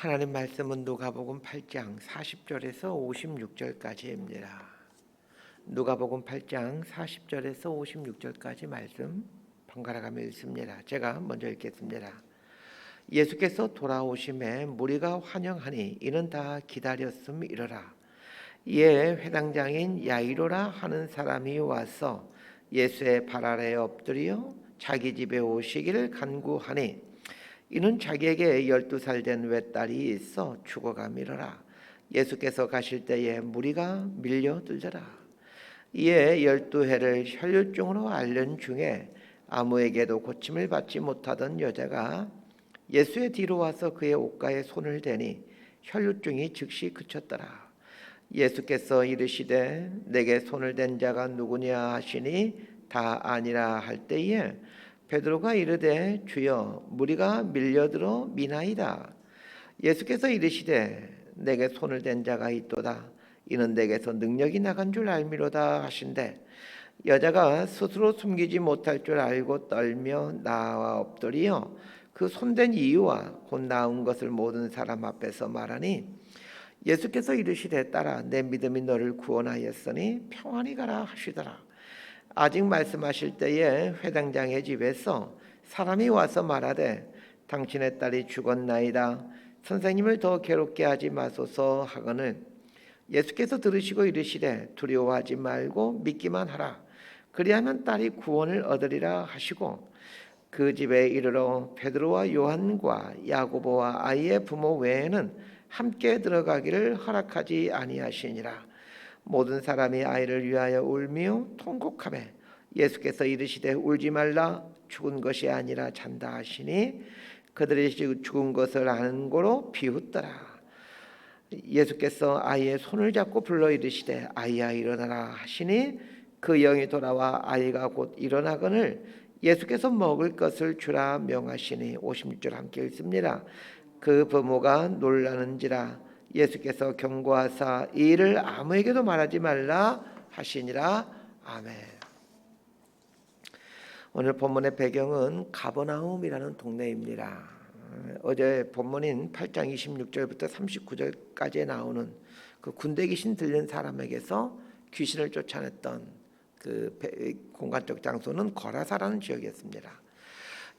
하나님 말씀은 누가복음 8장 40절에서 56절까지입니다. 누가복음 8장 40절에서 56절까지 말씀 번갈아 가며 읽습니다. 제가 먼저 읽겠습니다. 예수께서 돌아오심에 무리가 환영하니 이는 다 기다렸음이러라. 이에 회당장인 야이로라 하는 사람이 와서 예수의 발 아래에 엎드려 자기 집에 오시기를 간구하니 이는 자기에게 12살 된 외딸이 있어 죽어가미러라. 예수께서 가실 때에 무리가 밀려들더라. 이에 12해를 혈류증으로 앓는 중에 아무에게도 고침을 받지 못하던 여자가 예수의 뒤로 와서 그의 옷가에 손을 대니 혈류증이 즉시 그쳤더라. 예수께서 이르시되 내게 손을 댄 자가 누구냐 하시니 다 아니라 할 때에 베드로가 이르되 주여 무리가 밀려들어 미나이다. 예수께서 이르시되 내게 손을 댄 자가 있도다. 이는 내게서 능력이 나간 줄 알미로다 하신대 여자가 스스로 숨기지 못할 줄 알고 떨며 나와 엎드리어 그 손댄 이유와 곧 나은 것을 모든 사람 앞에서 말하니 예수께서 이르시되 딸아 내 믿음이 너를 구원하였으니 평안히 가라 하시더라. 아직 말씀하실 때에 회당장의 집에서 사람이 와서 말하되 당신의 딸이 죽었나이다. 선생님을 더 괴롭게 하지 마소서 하거늘 예수께서 들으시고 이르시되 두려워하지 말고 믿기만 하라. 그리하면 딸이 구원을 얻으리라 하시고 그 집에 이르러 베드로와 요한과 야고보와 아이의 부모 외에는 함께 들어가기를 허락하지 아니하시니라. 모든 사람이 아이를 위하여 울며 통곡하매 예수께서 이르시되 울지 말라 죽은 것이 아니라 잔다 하시니 그들이 죽은 것을 아는 고로 비웃더라. 예수께서 아이의 손을 잡고 불러 이르시되 아이야 일어나라 하시니 그 영이 돌아와 아이가 곧 일어나거늘 예수께서 먹을 것을 주라 명하시니 56절 함께 읽습니다. 그 부모가 놀라는지라 예수께서 경고하사 이 일을 아무에게도 말하지 말라 하시니라. 아멘. 오늘 본문의 배경은 가버나움이라는 동네입니다. 어제 본문인 8장 26절부터 39절까지에 나오는 그 군대 귀신 들린 사람에게서 귀신을 쫓아냈던 그 공간적 장소는 거라사라는 지역이었습니다.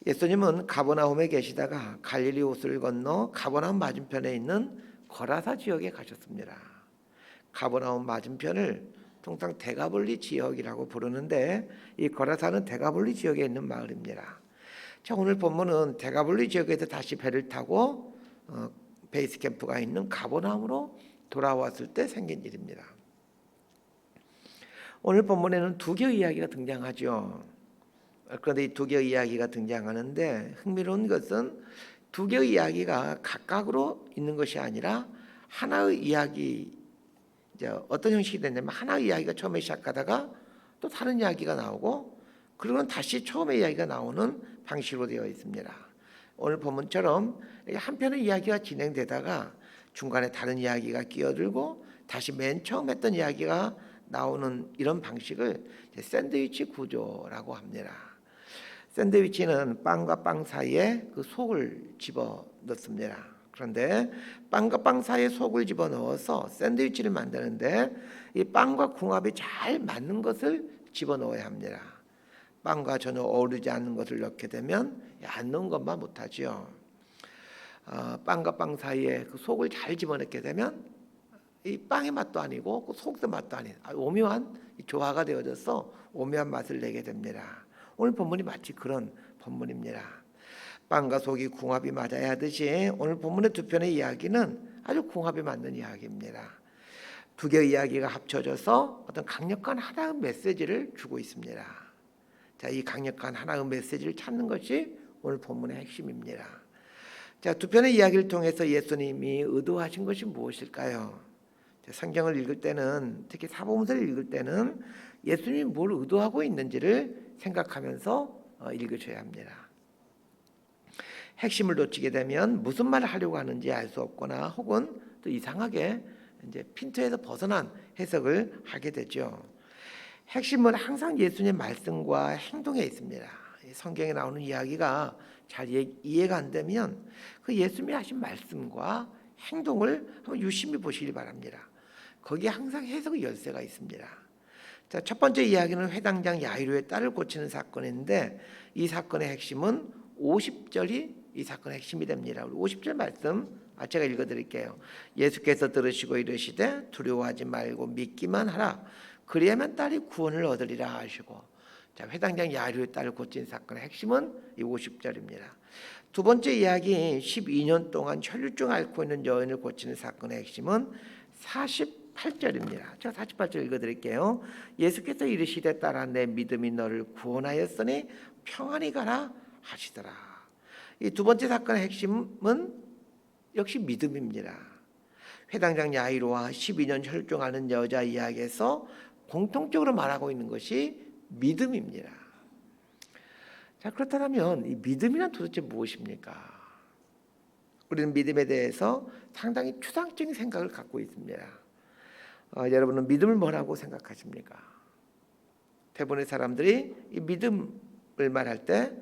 예수님은 가버나움에 계시다가 갈릴리 호수를 건너 가버나움 맞은편에 있는 거라사 지역에 가셨습니다. 가버나움 맞은편을 통상 데가볼리 지역이라고 부르는데 이 거라사는 데가볼리 지역에 있는 마을입니다. 자, 오늘 본문은 데가볼리 지역에서 다시 배를 타고 베이스 캠프가 있는 가버나움으로 돌아왔을 때 생긴 일입니다. 오늘 본문에는 두 개의 이야기가 등장하죠. 그런데 이 두 개의 이야기가 등장하는데 흥미로운 것은 두 개의 이야기가 각각으로 있는 것이 아니라 하나의 이야기, 이제 어떤 형식이 됐냐면 하나의 이야기가 처음에 시작하다가 또 다른 이야기가 나오고 그리고는 다시 처음의 이야기가 나오는 방식으로 되어 있습니다. 오늘 본문처럼 한 편의 이야기가 진행되다가 중간에 다른 이야기가 끼어들고 다시 맨 처음 했던 이야기가 나오는 이런 방식을 샌드위치 구조라고 합니다. 샌드위치는 빵과 빵 사이에 그 속을 집어 넣습니다. 그런데 빵과 빵 사이에 속을 집어 넣어서 샌드위치를 만드는데 이 빵과 궁합이 잘 맞는 것을 집어 넣어야 합니다. 빵과 전혀 어우러지지 않는 것을 넣게 되면 안 넣은 것만 못하죠. 빵과 빵 사이에 그 속을 잘 집어넣게 되면 이 빵의 맛도 아니고 그 속의 맛도 아닌 오묘한 조화가 되어져서 오묘한 맛을 내게 됩니다. 오늘 본문이 마치 그런 본문입니다. 빵과 속이 궁합이 맞아야 하듯이 오늘 본문의 두 편의 이야기는 아주 궁합이 맞는 이야기입니다. 두 개의 이야기가 합쳐져서 어떤 강력한 하나의 메시지를 주고 있습니다. 자, 이 강력한 하나의 메시지를 찾는 것이 오늘 본문의 핵심입니다. 자, 두 편의 이야기를 통해서 예수님이 의도하신 것이 무엇일까요? 성경을 읽을 때는 특히 사복음서를 읽을 때는 예수님이 뭘 의도하고 있는지를 생각하면서 읽으셔야 합니다. 핵심을 놓치게 되면 무슨 말을 하려고 하는지 알 수 없거나 혹은 또 이상하게 이제 핀트에서 벗어난 해석을 하게 되죠. 핵심은 항상 예수님의 말씀과 행동에 있습니다. 성경에 나오는 이야기가 잘 이해가 안 되면 그 예수님이 하신 말씀과 행동을 한번 유심히 보시기 바랍니다. 거기에 항상 해석의 열쇠가 있습니다. 자, 첫 번째 이야기는 회당장 야이로의 딸을 고치는 사건인데 이 사건의 핵심은 50절이 이 사건의 핵심이 됩니다. 우리 50절 말씀 제가 읽어드릴게요. 예수께서 들으시고 이르시되 두려워하지 말고 믿기만 하라. 그리하면 딸이 구원을 얻으리라 하시고, 자, 회당장 야이로의 딸을 고친 사건의 핵심은 이 50절입니다. 두 번째 이야기 12년 동안 혈류증 앓고 있는 여인을 고치는 사건의 핵심은 48절입니다. 제가 48절 읽어드릴게요. 예수께서 이르시되 딸아 내 믿음이 너를 구원하였으니 평안히 가라 하시더라. 이 두 번째 사건의 핵심은 역시 믿음입니다. 회당장 야이로와 12년 혈류증 앓는 여자 이야기에서 공통적으로 말하고 있는 것이 믿음입니다. 자, 그렇다면 이 믿음이란 도대체 무엇입니까? 우리는 믿음에 대해서 상당히 추상적인 생각을 갖고 있습니다. 여러분은 믿음을 뭐라고 생각하십니까? 대부분의 사람들이 이 믿음을 말할 때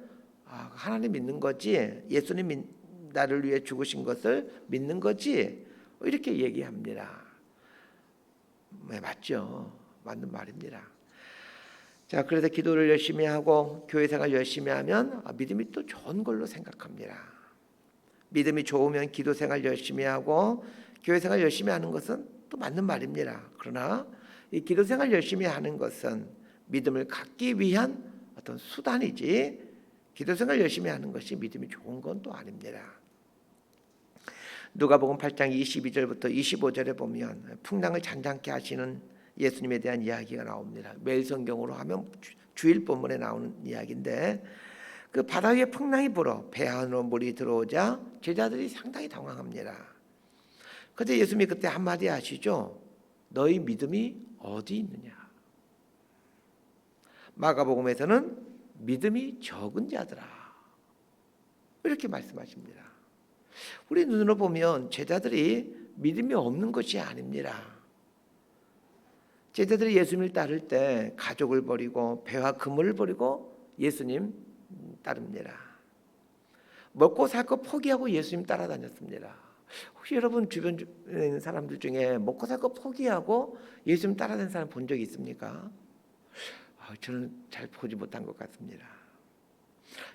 하나님 믿는 거지, 예수님 나를 위해 죽으신 것을 믿는 거지, 이렇게 얘기합니다. 네, 맞죠? 맞는 말입니다. 자, 그래서 기도를 열심히 하고 교회 생활 열심히 하면 믿음이 또 좋은 걸로 생각합니다. 믿음이 좋으면 기도 생활 열심히 하고 교회 생활 열심히 하는 것은 또 맞는 말입니다. 그러나 이 기도 생활 열심히 하는 것은 믿음을 갖기 위한 어떤 수단이지, 기도 생활 열심히 하는 것이 믿음이 좋은 건 또 아닙니다. 누가복음 8장 22절부터 25절에 보면 풍랑을 잔잔케 하시는 예수님에 대한 이야기가 나옵니다. 매일 성경으로 하면 주일 본문에 나오는 이야기인데, 그 바다 위에 풍랑이 불어 배 안으로 물이 들어오자 제자들이 상당히 당황합니다. 그런데 예수님이 그때 한마디 하시죠. 너희 믿음이 어디 있느냐. 마가복음에서는 믿음이 적은 자들아, 이렇게 말씀하십니다. 우리 눈으로 보면 제자들이 믿음이 없는 것이 아닙니다. 제자들이 예수님을 따를 때 가족을 버리고 배와 그물을 버리고 예수님 따릅니다. 먹고 살 거 포기하고 예수님 따라다녔습니다. 혹시 여러분 주변에 있는 사람들 중에 먹고 살 거 포기하고 예수님 따라다니는 사람 본 적이 있습니까? 저는 잘 보지 못한 것 같습니다.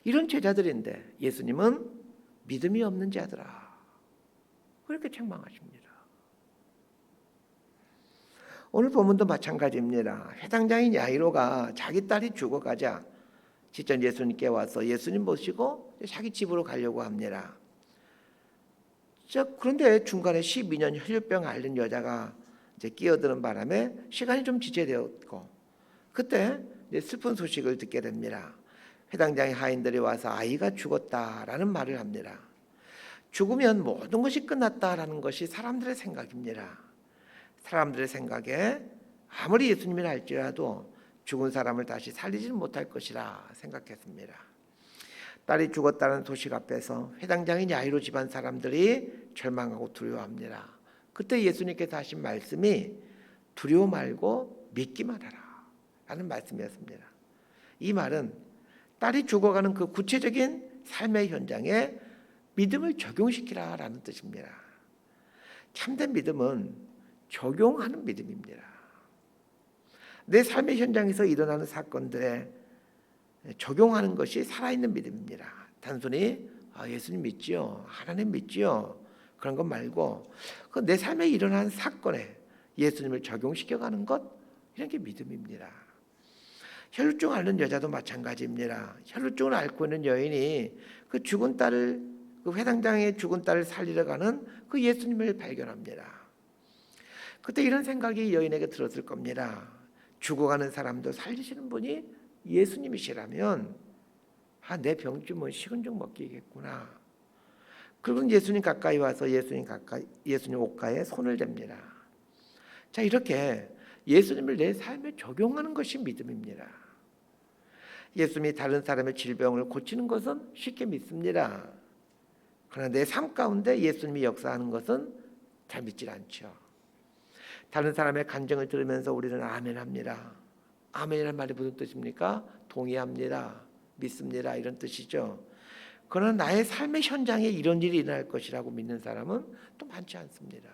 이런 제자들인데 예수님은 믿음이 없는 자들아, 그렇게 책망하십니다. 오늘 본문도 마찬가지입니다. 회당장인 야이로가 자기 딸이 죽어가자 직접 예수님께 와서 예수님 모시고 자기 집으로 가려고 합니다. 그런데 중간에 12년 혈류병 앓는 여자가 이제 끼어드는 바람에 시간이 좀 지체되었고, 그때 슬픈 소식을 듣게 됩니다. 회당장의 하인들이 와서 아이가 죽었다라는 말을 합니다. 죽으면 모든 것이 끝났다라는 것이 사람들의 생각입니다. 사람들의 생각에 아무리 예수님이라 할지라도 죽은 사람을 다시 살리지는 못할 것이라 생각했습니다. 딸이 죽었다는 소식 앞에서 회당장인 야이로 집안 사람들이 절망하고 두려워합니다. 그때 예수님께서 하신 말씀이 두려워 말고 믿기만 하라 라는 말씀이었습니다. 이 말은 딸이 죽어가는 그 구체적인 삶의 현장에 믿음을 적용시키라 라는 뜻입니다. 참된 믿음은 적용하는 믿음입니다. 내 삶의 현장에서 일어나는 사건들에 적용하는 것이 살아있는 믿음입니다. 단순히 예수님 믿지요, 하나님 믿지요, 그런 것 말고 내 삶에 일어나는 사건에 예수님을 적용시켜가는 것, 이런 게 믿음입니다. 혈루증 앓는 여자도 마찬가지입니다. 혈루증을 앓고 있는 여인이 그 죽은 딸을, 그 회당장의 죽은 딸을 살리러 가는 그 예수님을 발견합니다. 그때 이런 생각이 여인에게 들었을 겁니다. 죽어가는 사람도 살리시는 분이 예수님이시라면 내 병쯤은 식은 죽 먹기겠구나. 그리고 예수님 가까이 와서 예수님 옷가에 손을 댑니다. 자, 이렇게 예수님을 내 삶에 적용하는 것이 믿음입니다. 예수님이 다른 사람의 질병을 고치는 것은 쉽게 믿습니다. 그러나 내 삶 가운데 예수님이 역사하는 것은 잘 믿질 않죠. 다른 사람의 간증을 들으면서 우리는 아멘합니다. 아멘이라는 말이 무슨 뜻입니까? 동의합니다, 믿습니다, 이런 뜻이죠. 그러나 나의 삶의 현장에 이런 일이 일어날 것이라고 믿는 사람은 또 많지 않습니다.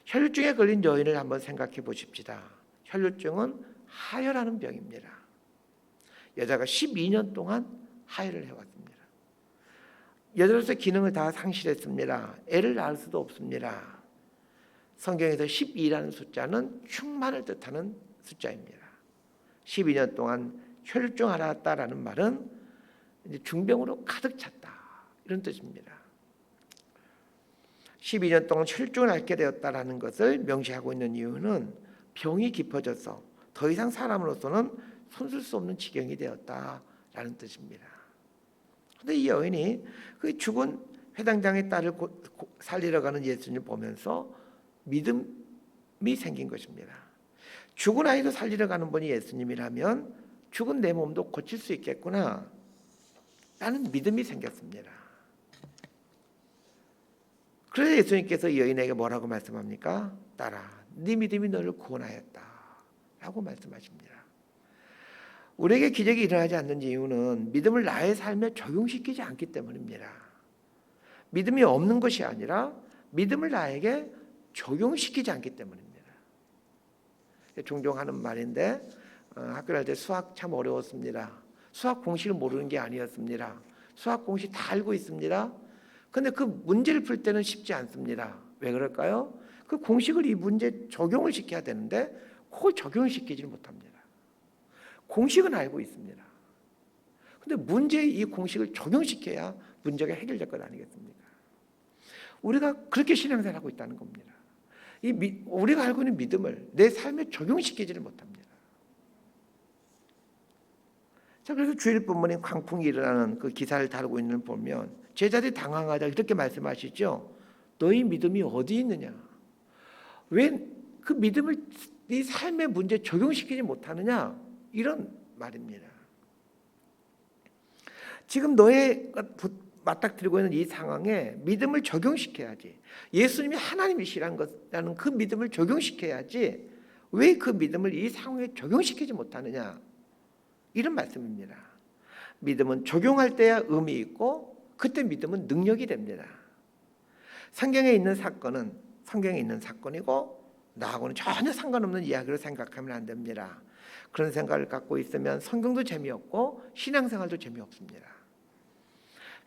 혈류증에 걸린 여인을 한번 생각해 보십시다. 혈류증은 하혈하는 병입니다. 여자가 12년 동안 하혈을 해왔습니다. 여자로서 기능을 다 상실했습니다. 애를 낳을 수도 없습니다. 성경에서 12라는 숫자는 충만을 뜻하는 숫자입니다. 12년 동안 혈류증 앓았다라는 말은 이제 중병으로 가득 찼다 이런 뜻입니다. 12년 동안 혈류증을 앓게 되었다라는 것을 명시하고 있는 이유는 병이 깊어져서 더 이상 사람으로서는 손쓸 수 없는 지경이 되었다라는 뜻입니다. 그런데 이 여인이 그 죽은 회당장의 딸을 살리러 가는 예수님을 보면서 믿음이 생긴 것입니다. 죽은 아이도 살리러 가는 분이 예수님이라면 죽은 내 몸도 고칠 수 있겠구나 라는 믿음이 생겼습니다. 그래서 예수님께서 이 여인에게 뭐라고 말씀합니까? 딸아, 네 믿음이 너를 구원하였다 라고 말씀하십니다. 우리에게 기적이 일어나지 않는 이유는 믿음을 나의 삶에 적용시키지 않기 때문입니다. 믿음이 없는 것이 아니라 믿음을 나에게 적용시키지 않기 때문입니다. 종종 하는 말인데 학교 다닐 때 수학 참 어려웠습니다. 수학 공식을 모르는 게 아니었습니다. 수학 공식 다 알고 있습니다. 그런데 그 문제를 풀 때는 쉽지 않습니다. 왜 그럴까요? 그 공식을 이 문제에 적용을 시켜야 되는데 그걸 적용을 시키지를 못합니다. 공식은 알고 있습니다. 그런데 문제에 이 공식을 적용시켜야 문제가 해결될 것 아니겠습니까? 우리가 그렇게 신앙생활을 하고 있다는 겁니다. 우리가 알고 있는 믿음을 내 삶에 적용시키지를 못합니다. 자, 그래서 주일 본문에 광풍이 일어나는 그 기사를 다루고 있는 보면 제자들이 당황하다 이렇게 말씀하시죠. 너희 믿음이 어디 있느냐? 왜 그 믿음을 네 삶의 문제에 적용시키지 못하느냐? 이런 말입니다. 지금 너의 맞닥뜨리고 있는 이 상황에 믿음을 적용시켜야지. 예수님이 하나님이시라는 그 믿음을 적용시켜야지. 왜 그 믿음을 이 상황에 적용시키지 못하느냐? 이런 말씀입니다. 믿음은 적용할 때야 의미 있고 그때 믿음은 능력이 됩니다. 성경에 있는 사건은 성경에 있는 사건이고 나하고는 전혀 상관없는 이야기로 생각하면 안 됩니다. 그런 생각을 갖고 있으면 성경도 재미없고 신앙생활도 재미없습니다.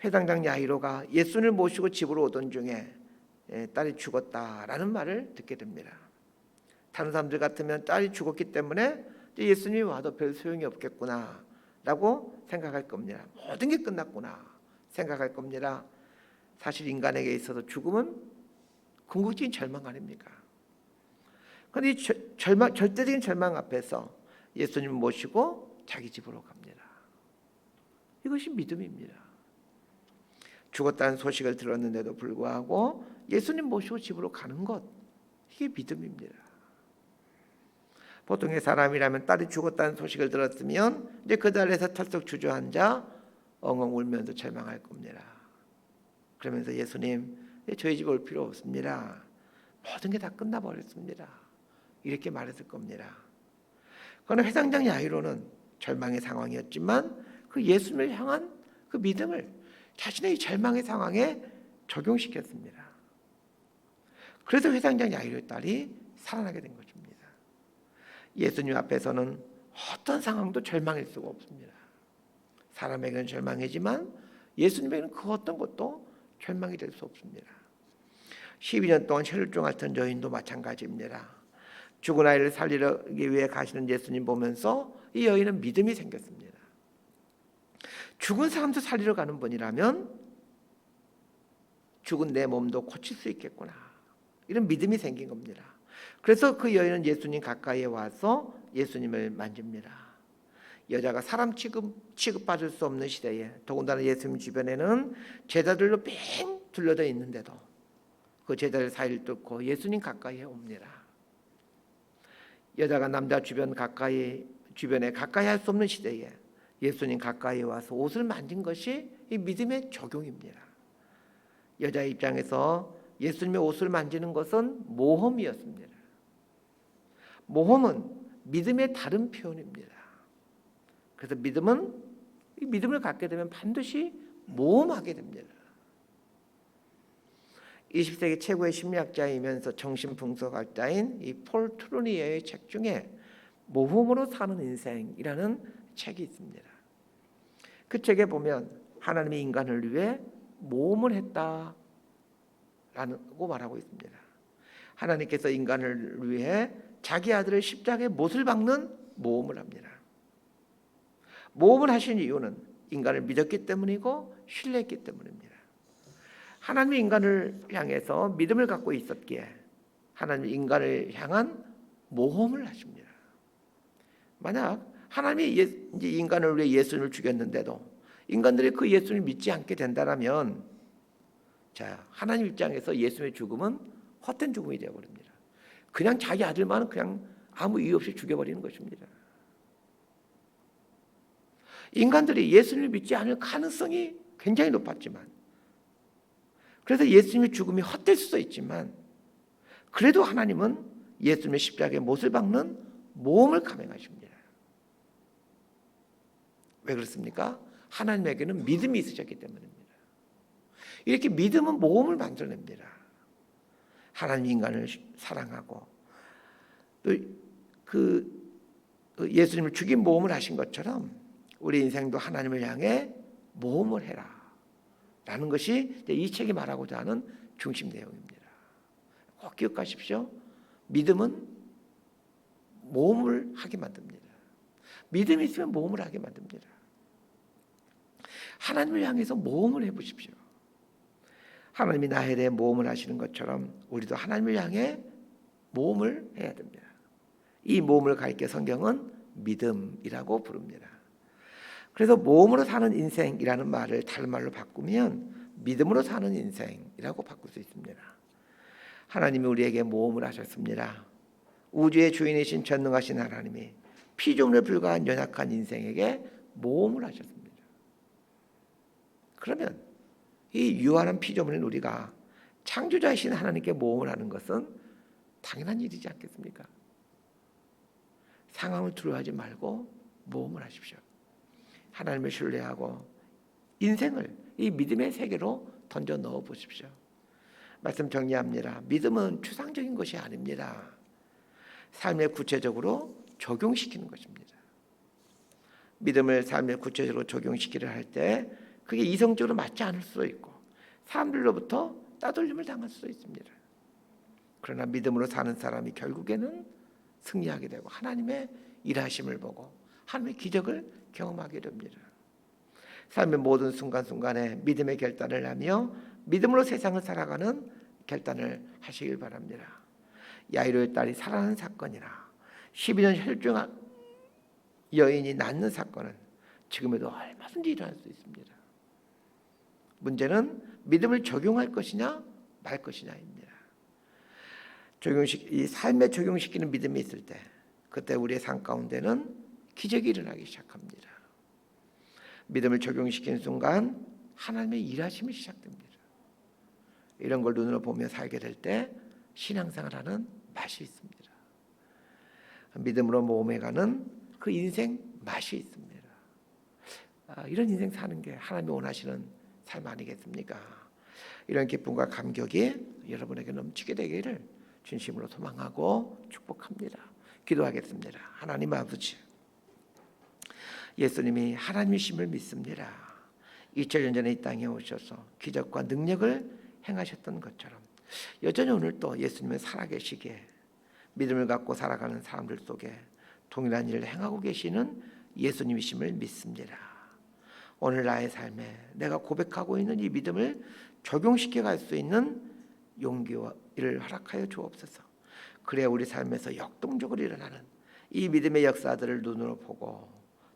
회당장 야이로가 예수님을 모시고 집으로 오던 중에 딸이 죽었다라는 말을 듣게 됩니다. 다른 사람들 같으면 딸이 죽었기 때문에 예수님이 와도 별 소용이 없겠구나 라고 생각할 겁니다. 모든 게 끝났구나 생각할 겁니다. 사실 인간에게 있어서 죽음은 궁극적인 절망 아닙니까? 그런데 이 절대적인 절망 앞에서 예수님을 모시고 자기 집으로 갑니다. 이것이 믿음입니다. 죽었다는 소식을 들었는데도 불구하고 예수님 모시고 집으로 가는 것, 이게 믿음입니다. 보통의 사람이라면 딸이 죽었다는 소식을 들었으면 이제 그 자리에서 털썩 주저앉아 엉엉 울면서 절망할 겁니다. 그러면서 예수님, 저희 집 올 필요 없습니다. 모든 게 다 끝나버렸습니다. 이렇게 말했을 겁니다. 그러나 회당장 야이로는 절망의 상황이었지만 그 예수님을 향한 그 믿음을 자신의 절망의 상황에 적용시켰습니다. 그래서 회당장 야이로의 딸이 살아나게 된 것입니다. 예수님 앞에서는 어떤 상황도 절망일 수가 없습니다. 사람에게는 절망이지만 예수님에게는 그 어떤 것도 절망이 될 수 없습니다. 12년 동안 혈류증 앓던 여인도 마찬가지입니다. 죽은 아이를 살리기 위해 가시는 예수님 보면서 이 여인은 믿음이 생겼습니다. 죽은 사람도 살리러 가는 분이라면 죽은 내 몸도 고칠 수 있겠구나, 이런 믿음이 생긴 겁니다. 그래서 그 여인은 예수님 가까이에 와서 예수님을 만집니다. 여자가 사람 취급받을 수 없는 시대에 더군다나 예수님 주변에는 제자들로 빙 둘러져 있는데도 그 제자들 사이를 뚫고 예수님 가까이에 옵니다. 여자가 남자 주변에 가까이 할 수 없는 시대에 예수님 가까이 와서 옷을 만진 것이 이 믿음의 적용입니다. 여자의 입장에서 예수님의 옷을 만지는 것은 모험이었습니다. 모험은 믿음의 다른 표현입니다. 그래서 믿음을 갖게 되면 반드시 모험하게 됩니다. 20세기 최고의 심리학자이면서 정신분석학자인 이 폴 트루니에의 책 중에 모험으로 사는 인생이라는 책이 있습니다. 그 책에 보면 하나님이 인간을 위해 모험을 했다라고 말하고 있습니다. 하나님께서 인간을 위해 자기 아들을 십자가에 못을 박는 모험을 합니다. 모험을 하신 이유는 인간을 믿었기 때문이고 신뢰했기 때문입니다. 하나님이 인간을 향해서 믿음을 갖고 있었기에 하나님이 인간을 향한 모험을 하십니다. 만약 하나님이 이제 인간을 위해 예수님을 죽였는데도 인간들이 그 예수님을 믿지 않게 된다면, 자, 하나님 입장에서 예수님의 죽음은 헛된 죽음이 되어버립니다. 그냥 자기 아들만은 그냥 아무 이유 없이 죽여버리는 것입니다. 인간들이 예수님을 믿지 않을 가능성이 굉장히 높았지만, 그래서 예수님의 죽음이 헛될 수도 있지만, 그래도 하나님은 예수님의 십자가에 못을 박는 모험을 감행하십니다. 왜 그렇습니까? 하나님에게는 믿음이 있으셨기 때문입니다. 이렇게 믿음은 모험을 만들어냅니다. 하나님 인간을 사랑하고 또 그 예수님을 죽인 모험을 하신 것처럼 우리 인생도 하나님을 향해 모험을 해라 라는 것이 이 책이 말하고자 하는 중심 내용입니다. 꼭 기억하십시오. 믿음은 모험을 하게 만듭니다. 믿음이 있으면 모험을 하게 만듭니다. 하나님을 향해서 모험을 해보십시오. 하나님이 나에 대해 모험을 하시는 것처럼 우리도 하나님을 향해 모험을 해야 됩니다. 이 모험을 가리켜 성경은 믿음이라고 부릅니다. 그래서 모험으로 사는 인생이라는 말을 다른 말로 바꾸면 믿음으로 사는 인생이라고 바꿀 수 있습니다. 하나님이 우리에게 모험을 하셨습니다. 우주의 주인이신 전능하신 하나님이 피조물에 불과한 연약한 인생에게 모험을 하셨습니다. 그러면 이 유한한 피조물인 우리가 창조자이신 하나님께 모험을 하는 것은 당연한 일이지 않겠습니까? 상황을 두려워하지 말고 모험을 하십시오. 하나님을 신뢰하고 인생을 이 믿음의 세계로 던져 넣어 보십시오. 말씀 정리합니다. 믿음은 추상적인 것이 아닙니다. 삶에 구체적으로 적용시키는 것입니다. 믿음을 삶에 구체적으로 적용시키려 할 때 그게 이성적으로 맞지 않을 수도 있고 사람들로부터 따돌림을 당할 수도 있습니다. 그러나 믿음으로 사는 사람이 결국에는 승리하게 되고 하나님의 일하심을 보고 하나님의 기적을 경험하게 됩니다. 삶의 모든 순간순간에 믿음의 결단을 하며 믿음으로 세상을 살아가는 결단을 하시길 바랍니다. 야이로의 딸이 살아난 사건이나 12년 혈중 여인이 낫는 사건은 지금에도 얼마든지 일어날 수 있습니다. 문제는 믿음을 적용할 것이냐 말 것이냐입니다. 이 삶에 적용시키는 믿음이 있을 때 그때 우리의 삶 가운데는 기적이 일어나기 시작합니다. 믿음을 적용시키는 순간 하나님의 일하심이 시작됩니다. 이런 걸 눈으로 보며 살게 될 때 신앙생활하는 맛이 있습니다. 믿음으로 모험해가는 그 인생 맛이 있습니다. 이런 인생 사는 게 하나님이 원하시는 삶 아니겠습니까? 이런 기쁨과 감격이 여러분에게 넘치게 되기를 진심으로 소망하고 축복합니다. 기도하겠습니다. 하나님 아버지, 예수님이 하나님이심을 믿습니다. 2000년 전에 이 땅에 오셔서 기적과 능력을 행하셨던 것처럼 여전히 오늘 또 예수님은 살아계시기에 믿음을 갖고 살아가는 사람들 속에 동일한 일을 행하고 계시는 예수님이심을 믿습니다. 오늘 나의 삶에 내가 고백하고 있는 이 믿음을 적용시켜 갈 수 있는 용기와 일을 허락하여 주옵소서. 그래야 우리 삶에서 역동적으로 일어나는 이 믿음의 역사들을 눈으로 보고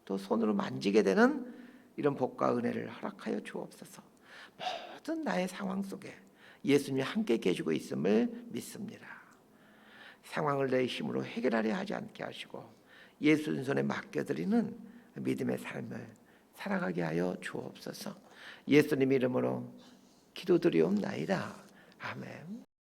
또 손으로 만지게 되는 이런 복과 은혜를 허락하여 주옵소서. 모든 나의 상황 속에 예수님이 함께 계시고 있음을 믿습니다. 상황을 내 힘으로 해결하려 하지 않게 하시고 예수님 손에 맡겨드리는 믿음의 삶을 살아가게 하여 주옵소서. 예수님 이름으로 기도드리옵나이다. 아멘.